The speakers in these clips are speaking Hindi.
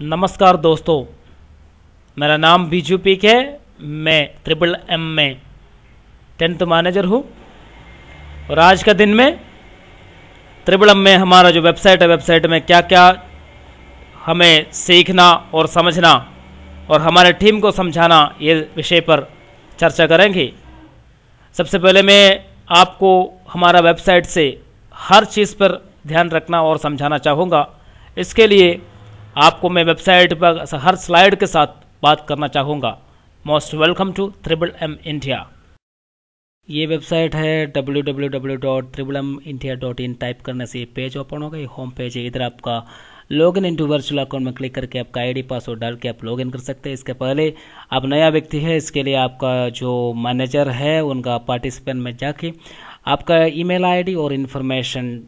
नमस्कार दोस्तों, मेरा नाम बीजू पीक है। मैं ट्रिपल एम में 10th मैनेजर हूँ और आज का दिन में ट्रिपल एम में हमारा जो वेबसाइट है, वेबसाइट में क्या क्या हमें सीखना और समझना और हमारे टीम को समझाना, ये विषय पर चर्चा करेंगे। सबसे पहले मैं आपको हमारा वेबसाइट से हर चीज़ पर ध्यान रखना और समझाना चाहूँगा। इसके लिए आपको मैं वेबसाइट पर हर स्लाइड के साथ बात करना चाहूँगा। Most welcome to triple M India. ये वेबसाइट है www.triplemindia.in। टाइप करने से ये पेज ओपन होगा। ये होम पेज है। इधर आपका लॉगिन इनटू वर्चुअल अकाउंट में क्लिक करके आपका आईडी पासवर्ड डाल के आप लॉगिन कर सकते हैं। इसके पहले आप नया व्यक्ति है, इसके लिए आपका जो मैनेजर है उनका पार्टिसिपेंट में जाके आपका ईमेल आईडी और इन्फॉर्मेशन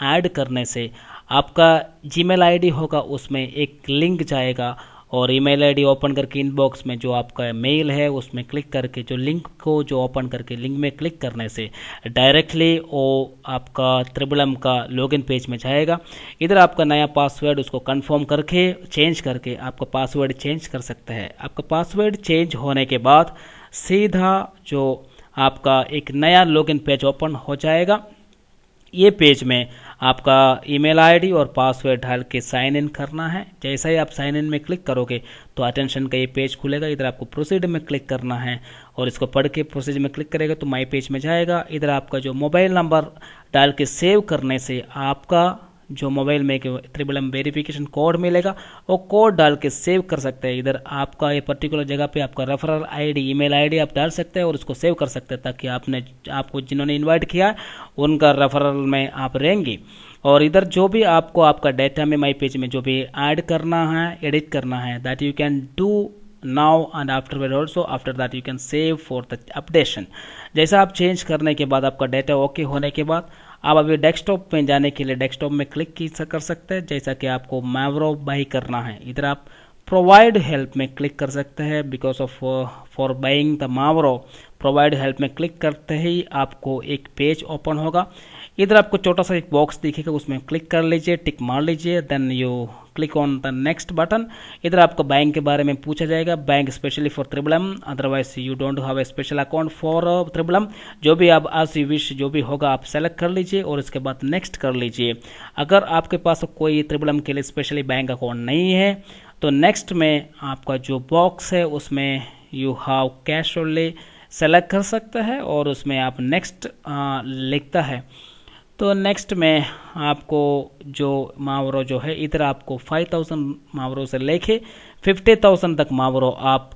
ऐड करने से आपका जीमेल आईडी होगा, उसमें एक लिंक जाएगा और ईमेल आईडी ओपन करके इनबॉक्स में जो आपका मेल है उसमें क्लिक करके जो लिंक को जो ओपन करके लिंक में क्लिक करने से डायरेक्टली वो आपका ट्रिपल एम का लॉगिन पेज में जाएगा। इधर आपका नया पासवर्ड उसको कंफर्म करके चेंज करके आपका पासवर्ड चेंज कर सकते हैं। आपका पासवर्ड चेंज होने के बाद सीधा जो आपका एक नया लॉगिन पेज ओपन हो जाएगा। ये पेज में आपका ईमेल आईडी और पासवर्ड डाल के साइन इन करना है। जैसा ही आप साइन इन में क्लिक करोगे तो अटेंशन का ये पेज खुलेगा। इधर आपको प्रोसीड में क्लिक करना है और इसको पढ़ के प्रोसीड में क्लिक करेगा तो माई पेज में जाएगा। इधर आपका जो मोबाइल नंबर डाल के सेव करने से आपका जो मोबाइल में ट्रिपल एम वेरिफिकेशन कोड मिलेगा, वो कोड डाल के सेव कर सकते हैं। इधर आपका ये पर्टिकुलर जगह पे आपका रेफरल आईडी, ईमेल आईडी आप डाल सकते हैं और उसको सेव कर सकते हैं ताकि आपको जिन्होंने इनवाइट किया उनका रेफरल में आप रहेंगे। और इधर जो भी आपको आपका डेटा में माई पेज में जो भी ऐड करना है, एडिट करना है, that you can do now and afterward also. After that you can save for the updation. जैसा आप चेंज करने के बाद आपका डेटा ओके होने के बाद आप अभी डेस्कटॉप में जाने के लिए डेस्कटॉप में क्लिक कर सकते हैं। जैसा कि आपको मैवरो बाई करना है, इधर आप प्रोवाइड हेल्प में क्लिक कर सकते हैं। Because of for buying the Mavro, provide help में क्लिक करते ही आपको एक पेज ओपन होगा। इधर आपको छोटा सा एक बॉक्स दिखेगा, उसमें क्लिक कर लीजिए, टिक मार लीजिए, then you click on the next button. इधर आपको बैंक के बारे में पूछा जाएगा, bank specially for triple M, otherwise you don't have a special account for triple M. जो भी आप एज यू विश जो भी होगा आप सेलेक्ट कर लीजिए और इसके बाद नेक्स्ट कर लीजिए। अगर आपके पास कोई ट्रिपल एम के लिए स्पेशली बैंक अकाउंट नहीं है तो नेक्स्ट में आपका जो बॉक्स है उसमें you have cash only select कर सकते हैं और उसमें आप नेक्स्ट लिखता है तो नेक्स्ट में आपको जो मावरो जो है, इधर आपको 5000 मावरो से लेके 50,000 तक मावरो आप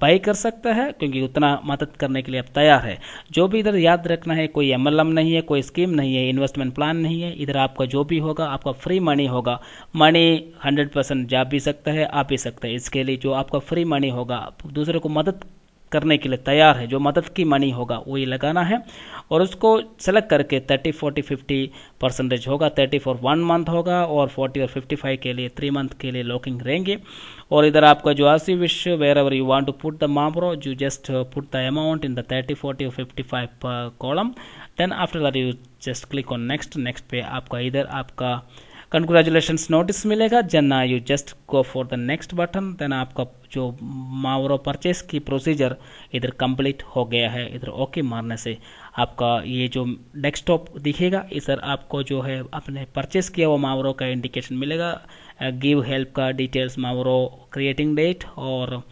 बाई कर सकता है, क्योंकि उतना मदद करने के लिए आप तैयार है। जो भी इधर याद रखना है, कोई एमएलएम नहीं है, कोई स्कीम नहीं है, इन्वेस्टमेंट प्लान नहीं है। इधर आपका जो भी होगा आपका फ्री मनी होगा। मनी 100% जा भी सकता है, आ भी सकता है। इसके लिए जो आपका फ्री मनी होगा, दूसरे को मदद करने के लिए तैयार है, जो मदद की मनी होगा वही लगाना है और उसको सेलेक्ट करके 30, 40, 50% होगा। 30 फॉर 1 मंथ होगा और 40 और 55 के लिए 3 मंथ के लिए लॉकिंग रहेंगे। और इधर आपका जो आसी wish wherever you want to put the Mavro, you just put the amount in the 30, 40 और 55 column. Then after that you just click on next. Next पे आपका इधर आपका कंग्रेचुलेशंस नोटिस मिलेगा। Then you just go for the next button. Then आपका जो मावरो परचेस की प्रोसीजर इधर कंप्लीट हो गया है। इधर ओके मारने से आपका ये जो डेस्कटॉप दिखेगा, इधर आपको जो है आपने परचेस किया वो मावरो का इंडिकेशन मिलेगा। गिव हेल्प का डिटेल्स, मावरो क्रिएटिंग डेट और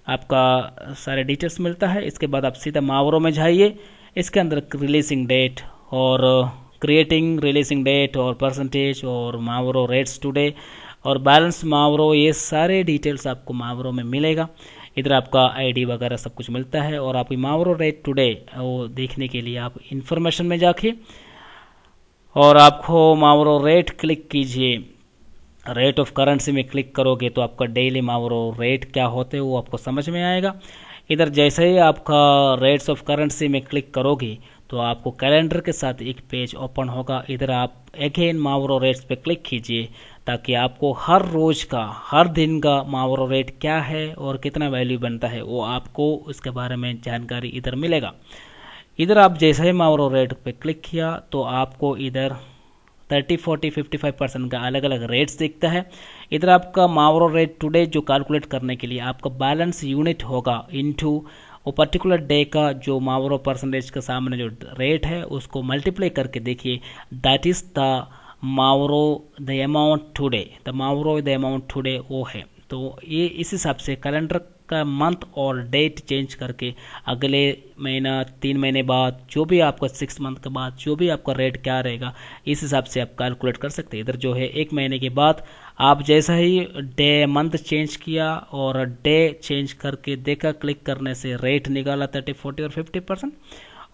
आपका सारे डिटेल्स मिलता है। इसके बाद आप सीधा मावरो में जाइए। इसके अंदर रिलीजिंग डेट और क्रिएटिंग रिलीजिंग डेट और परसेंटेज और मावरो रेट्स टुडे और बैलेंस मावरो, ये सारे डिटेल्स आपको मावरो में मिलेगा। इधर आपका आईडी वगैरह सब कुछ मिलता है और आपकी मावरो रेट टुडे वो देखने के लिए आप इंफॉर्मेशन में जाके और आपको मावरो रेट क्लिक कीजिए। रेट ऑफ करेंसी में क्लिक करोगे तो आपका डेली मावरो रेट क्या होते हैं वो आपको समझ में आएगा। इधर जैसे ही आपका रेट्स ऑफ करेंसी में क्लिक करोगे तो आपको कैलेंडर के साथ एक पेज ओपन होगा। इधर आप अगेन मावरो रेट्स पे क्लिक कीजिए ताकि आपको हर रोज का, हर दिन का मावरो रेट क्या है और कितना वैल्यू बनता है वो आपको उसके बारे में जानकारी इधर मिलेगा। इधर आप जैसे ही मावरो रेट पे क्लिक किया तो आपको इधर 30, 40, 55% का अलग अलग रेट्स दिखता है। इधर आपका मावरो रेट टुडे जो कैलकुलेट करने के लिए आपका बैलेंस यूनिट होगा इनटू वो पर्टिकुलर डे का जो मावरो परसेंटेज के सामने जो रेट है उसको मल्टीप्लाई करके देखिए, that is the Mavro the amount today, the Mavro the amount today वो है। तो ये इस हिसाब से कैलेंडर का मंथ और डेट चेंज करके अगले महीना 3 महीने बाद जो भी आपका 6 मंथ के बाद जो भी आपका रेट क्या रहेगा इस हिसाब से आप कैलकुलेट कर सकते हैं। इधर जो है 1 महीने के बाद आप जैसा ही डे मंथ चेंज किया और डे चेंज करके देखा, क्लिक करने से रेट निकाला 30, 40 और 50%।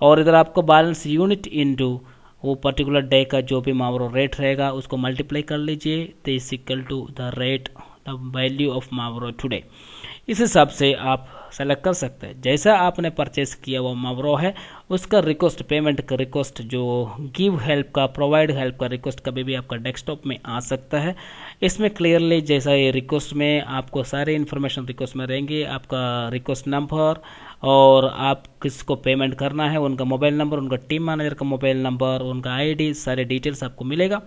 और इधर आपको बैलेंस यूनिट इनटू वो पर्टिकुलर डे का जो भी मावरो रेट रहेगा उसको मल्टीप्लाई कर लीजिए, तो is equal to the rate the value of Mavro today. इस हिसाब से आप सेलेक्ट कर सकते हैं। जैसा आपने परचेस किया वो मावरो है उसका रिक्वेस्ट, पेमेंट का रिक्वेस्ट, जो गिव हेल्प का, प्रोवाइड हेल्प का रिक्वेस्ट कभी भी आपका डेस्कटॉप में आ सकता है। इसमें क्लियरली जैसा ये रिक्वेस्ट में आपको सारे इन्फॉर्मेशन रिक्वेस्ट में रहेंगे, आपका रिक्वेस्ट नंबर और आप किसको पेमेंट करना है, उनका मोबाइल नंबर, उनका टीम मैनेजर का मोबाइल नंबर, उनका आईडी, सारे डिटेल्स आपको मिलेगा।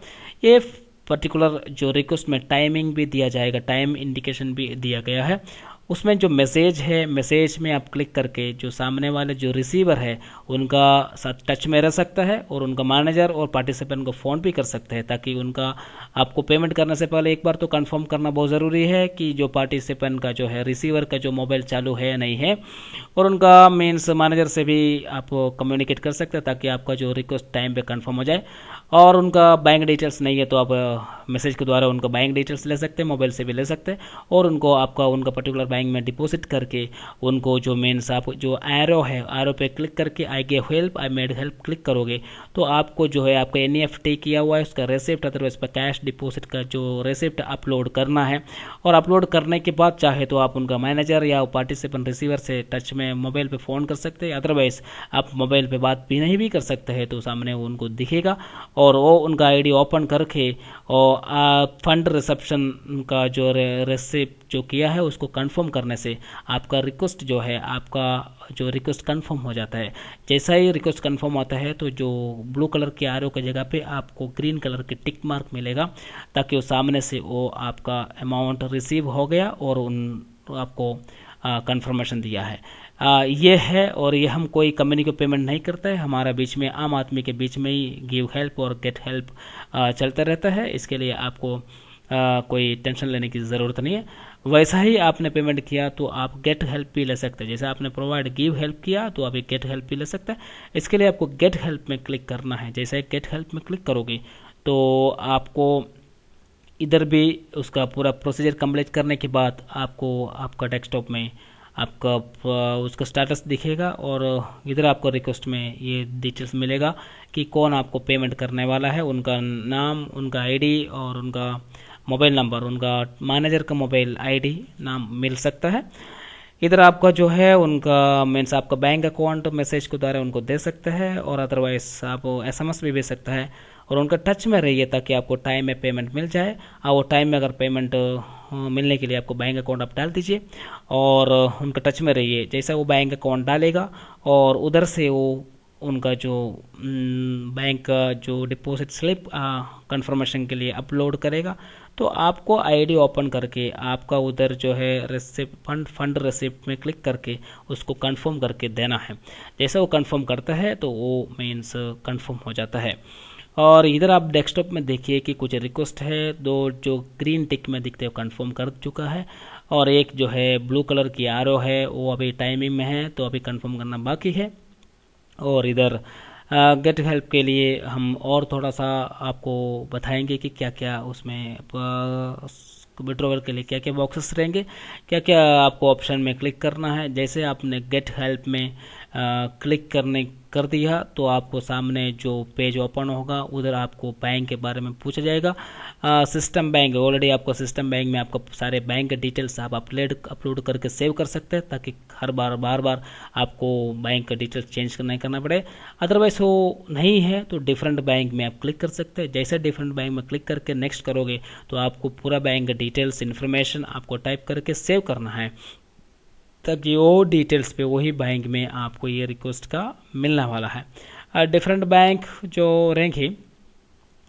ये पर्टिकुलर जो रिक्वेस्ट में टाइमिंग भी दिया जाएगा, टाइम इंडिकेशन भी दिया गया है। उसमें जो मैसेज है, मैसेज में आप क्लिक करके जो सामने वाले जो रिसीवर है उनका साथ टच में रह सकता है और उनका मैनेजर और पार्टिसिपेंट को फ़ोन भी कर सकते हैं, ताकि उनका आपको पेमेंट करने से पहले एक बार तो कंफर्म करना बहुत ज़रूरी है कि जो पार्टिसिपेंट का जो है रिसीवर का जो मोबाइल चालू है या नहीं है। और उनका मीन्स मैनेजर से भी आप कम्युनिकेट कर सकते हैं ताकि आपका जो रिक्वेस्ट टाइम पे कंफर्म हो जाए। और उनका बैंक डिटेल्स नहीं है तो आप मैसेज के द्वारा उनका बैंक डिटेल्स ले सकते हैं, मोबाइल से भी ले सकते हैं और उनको आपका उनका पर्टिकुलर बैंक में डिपॉजिट करके उनको जो मीन्स आप जो एरो है, एरो पे क्लिक करके I give help, I made help click करोगे तो आपको जो है आपका एनईएफटी किया हुआ है उसका रेसिप्ट अथवा इस पर कैश डिपॉजिट का जो रेसिप्ट अपलोड करना है। और अपलोड करने के बाद चाहे तो आप उनका मैनेजर या पार्टिसिपेंट रिसीवर से टच में मोबाइल पे फ़ोन कर सकते हैं, अदरवाइज आप मोबाइल पे बात भी नहीं भी कर सकते हैं तो सामने उनको दिखेगा और वो उनका आईडी ओपन करके और फंड रिसेप्शन का जो रेसिप्ट जो किया है उसको कंफर्म करने से आपका रिक्वेस्ट जो है, आपका जो रिक्वेस्ट कंफर्म हो जाता है। जैसा ही रिक्वेस्ट कंफर्म होता है तो जो ब्लू कलर के आरो की जगह पे आपको ग्रीन कलर के टिक मार्क मिलेगा, ताकि वो सामने से वो आपका अमाउंट रिसीव हो गया और उन आपको कंफर्मेशन दिया है। ये है। और ये हम कोई कंपनी को पेमेंट नहीं करता है, हमारा बीच में आम आदमी के बीच में ही गिव हेल्प और गेट हेल्प चलता रहता है। इसके लिए आपको कोई टेंशन लेने की ज़रूरत नहीं है। वैसा ही आपने पेमेंट किया तो आप गेट हेल्प भी ले सकते हैं। जैसे आपने प्रोवाइड गिव हेल्प किया तो आप एक गेट हेल्प भी ले सकते हैं। इसके लिए आपको गेट हेल्प में क्लिक करना है। जैसे गेट हेल्प में क्लिक करोगे तो आपको इधर भी उसका पूरा प्रोसीजर कंप्लीट करने के बाद आपको आपका डेस्कटॉप में आपका उसका स्टेटस दिखेगा और इधर आपको रिक्वेस्ट में ये डिटेल्स मिलेगा कि कौन आपको पेमेंट करने वाला है, उनका नाम, उनका आईडी और उनका मोबाइल नंबर, उनका मैनेजर का मोबाइल आईडी नाम मिल सकता है। इधर आपका जो है उनका मीन्स आपका बैंक अकाउंट मैसेज के द्वारा उनको दे सकते हैं और अदरवाइज आप एसएमएस भी भेज सकता है और उनका टच में रहिए ताकि आपको टाइम में पेमेंट मिल जाए। और वो टाइम में अगर पेमेंट मिलने के लिए आपको बैंक अकाउंट आप डाल दीजिए और उनका टच में रहिए। जैसा वो बैंक अकाउंट डालेगा और उधर से वो उनका जो बैंक का जो डिपॉजिट स्लिप कंफर्मेशन के लिए अपलोड करेगा तो आपको आईडी ओपन करके आपका उधर जो है रिसिप्ट फंड रिसिप्ट में क्लिक करके उसको कंफर्म करके देना है। जैसे वो कंफर्म करता है तो वो मीन्स कंफर्म हो जाता है। और इधर आप डेस्कटॉप में देखिए कि कुछ रिक्वेस्ट है, दो जो ग्रीन टिक में दिखते हैं कंफर्म कर चुका है और एक जो है ब्लू कलर की आरो है वो अभी टाइमिंग में है तो अभी कंफर्म करना बाकी है। और इधर गेट हेल्प के लिए हम और थोड़ा सा आपको बताएंगे कि क्या क्या उसमें विड्रॉवल के लिए क्या क्या बॉक्सेस रहेंगे, क्या क्या आपको ऑप्शन में क्लिक करना है। जैसे आपने गेट हेल्प में क्लिक कर दिया तो आपको सामने जो पेज ओपन होगा उधर आपको बैंक के बारे में पूछा जाएगा। सिस्टम बैंक ऑलरेडी आपको सिस्टम बैंक में आपको सारे बैंक डिटेल्स आप अपलोड करके सेव कर सकते हैं ताकि हर बार बार आपको बैंक का डिटेल्स चेंज नहीं करना पड़े। अदरवाइज वो नहीं है तो डिफरेंट बैंक में आप क्लिक कर सकते हैं। जैसे डिफरेंट बैंक में क्लिक करके नेक्स्ट करोगे तो आपको पूरा बैंक डिटेल्स इन्फॉर्मेशन आपको टाइप करके सेव करना है ताकि वो डिटेल्स पे वही बैंक में आपको ये रिक्वेस्ट का मिलने वाला है। डिफरेंट बैंक जो रहेंगे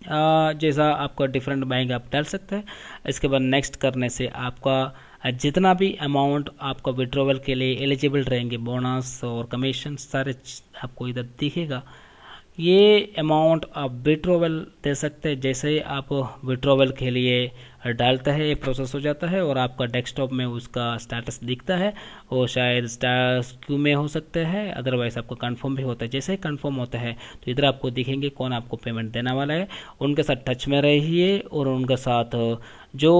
जैसा आपका डिफरेंट बैंक आप डाल सकते हैं। इसके बाद नेक्स्ट करने से आपका जितना भी अमाउंट आपका विड्रॉवल के लिए एलिजिबल रहेंगे, बोनस और कमीशन सारे आपको इधर दिखेगा। ये अमाउंट आप विड्रॉवल दे सकते हैं। जैसे ही आप विड्रॉवल के लिए डालता है ये प्रोसेस हो जाता है और आपका डेस्कटॉप में उसका स्टेटस दिखता है। और शायद क्यू में हो सकता है, अदरवाइज आपको कंफर्म भी होता है। जैसे ही कंफर्म होता है तो इधर आपको दिखेंगे कौन आपको पेमेंट देने वाला है। उनके साथ टच में रहिए और उनके साथ जो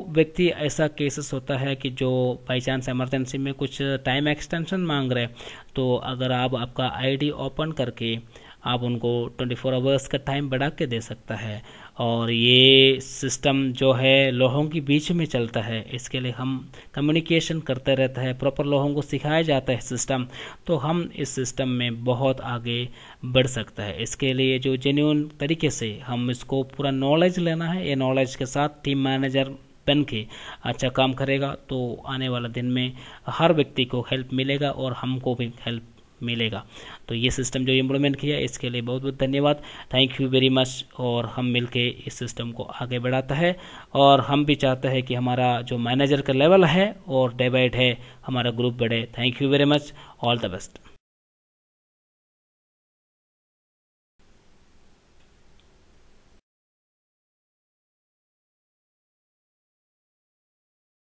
व्यक्ति ऐसा केसेस होता है कि जो बाई चांस इमरजेंसी में कुछ टाइम एक्सटेंशन मांग रहे हैं, तो अगर आप आपका आईडी ओपन करके आप उनको 24 आवर्स का टाइम बढ़ा के दे सकता है। और ये सिस्टम जो है लोगों के बीच में चलता है, इसके लिए हम कम्युनिकेशन करते रहता है, प्रॉपर लोगों को सिखाया जाता है सिस्टम, तो हम इस सिस्टम में बहुत आगे बढ़ सकता है। इसके लिए जो जेन्युइन तरीके से हम इसको पूरा नॉलेज लेना है, ये नॉलेज के साथ टीम मैनेजर बन के अच्छा काम करेगा तो आने वाला दिन में हर व्यक्ति को हेल्प मिलेगा और हमको भी हेल्प मिलेगा। तो ये सिस्टम जो इम्प्लीमेंट किया इसके लिए बहुत बहुत धन्यवाद, थैंक यू वेरी मच। और हम मिलके इस सिस्टम को आगे बढ़ाता है और हम भी चाहते हैं कि हमारा जो मैनेजर का लेवल है और डे बाय डे हमारा ग्रुप बढ़े। Thank you very much, all the best.